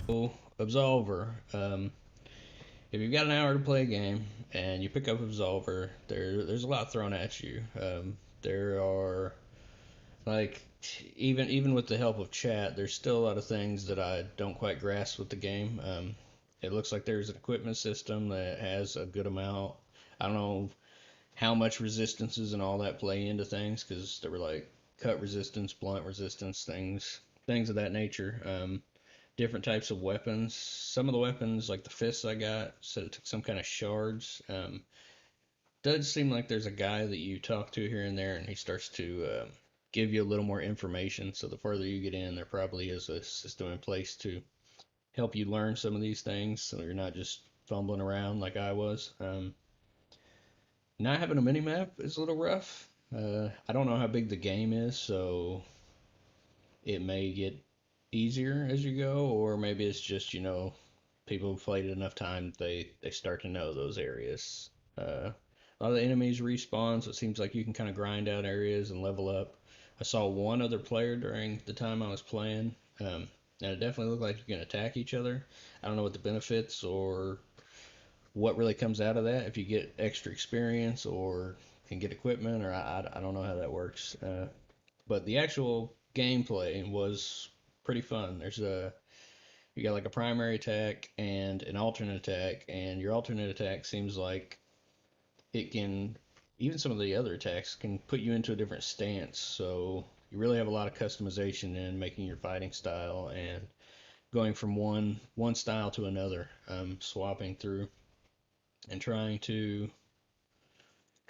Absolver. If you've got an hour to play a game and you pick up Absolver, there's a lot thrown at you. There are like even with the help of chat, there's still a lot of things that I don't quite grasp with the game. It looks like there's an equipment system that has a good amount. I don't know how much resistances and all that play into things because there were like cut resistance, blunt resistance, things of that nature. Different types of weapons. Some of the weapons, like the fists I got, said it took some kind of shards. Does seem like there's a guy that you talk to here and there, and he starts to give you a little more information. So the further you get in, there probably is a system in place to help you learn some of these things, so you're not just fumbling around like I was. Not having a mini map is a little rough. I don't know how big the game is, so it may get easier as you go, or maybe it's just people who've played it enough time they start to know those areas. A lot of the enemies respawn, so it seems like you can kind of grind out areas and level up. I saw one other player during the time I was playing, and it definitely looked like you can attack each other. I don't know what the benefits or what really comes out of that, if you get extra experience or can get equipment, or I don't know how that works. But the actual gameplay was pretty fun. You got like a primary attack and an alternate attack, and your alternate attack seems like it can, even some of the other attacks can put you into a different stance. So you really have a lot of customization in making your fighting style and going from one style to another, swapping through and trying to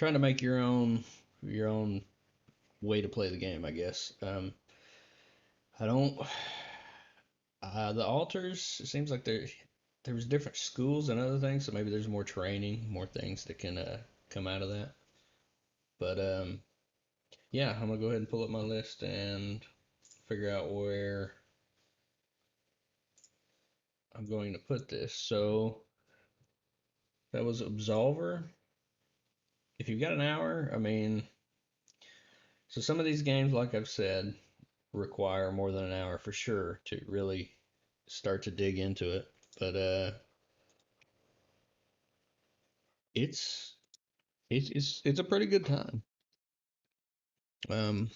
make your own way to play the game, I guess. I don't. The altars. It seems like there was different schools and other things, so maybe there's more training, more things that can come out of that. But yeah, I'm gonna go ahead and pull up my list and figure out where I'm going to put this. So that was Absolver. If you've got an hour, I mean, so some of these games, like I've said, require more than an hour for sure to really start to dig into it. But it's it's a pretty good time. Um,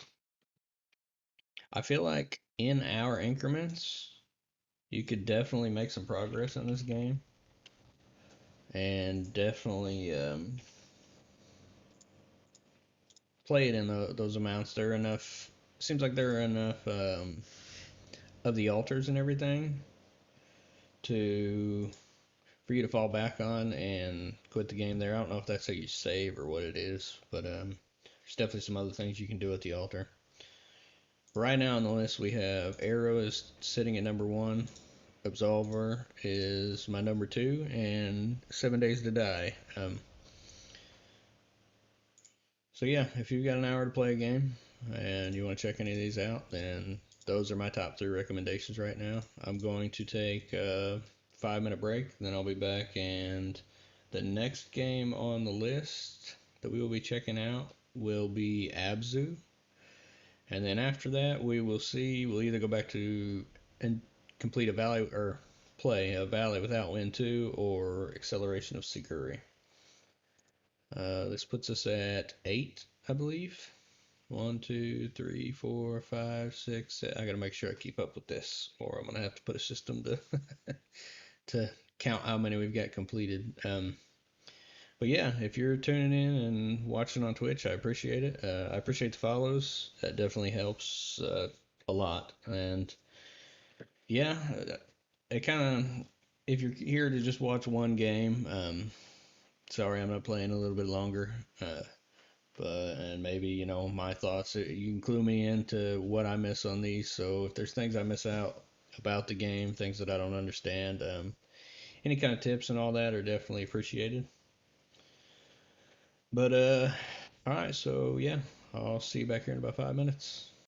I feel like in hour increments, you could definitely make some progress in this game, and definitely play it in those amounts. There are enough. Seems like there are enough of the altars and everything to for you to fall back on and quit the game there. I don't know if that's how you save or what it is, but there's definitely some other things you can do at the altar. Right now on the list we have Arrow is sitting at number one, Absolver is my number two, and 7 Days to Die. So yeah, if you've got an hour to play a game and you want to check any of these out, then those are my top three recommendations right now. I'm going to take a 5 minute break, then I'll be back, and the next game on the list that we will be checking out will be Abzu. And then after that, we will see. We'll either go back to and complete a valley or play a valley without wind 2 or acceleration of Siguri. This puts us at 8, I believe. One, two, three, four, five, six. I gotta make sure I keep up with this, or I'm gonna have to put a system to to count how many we've got completed. But yeah, if you're tuning in and watching on Twitch, I appreciate it. I appreciate the follows. That definitely helps a lot. And yeah, it kind of, if you're here to just watch one game, sorry I'm not playing a little bit longer. But and maybe my thoughts. You can clue me into what I miss on these. So if there's things I miss out about the game, things that I don't understand, any kind of tips and all that are definitely appreciated. But all right, so yeah, I'll see you back here in about 5 minutes.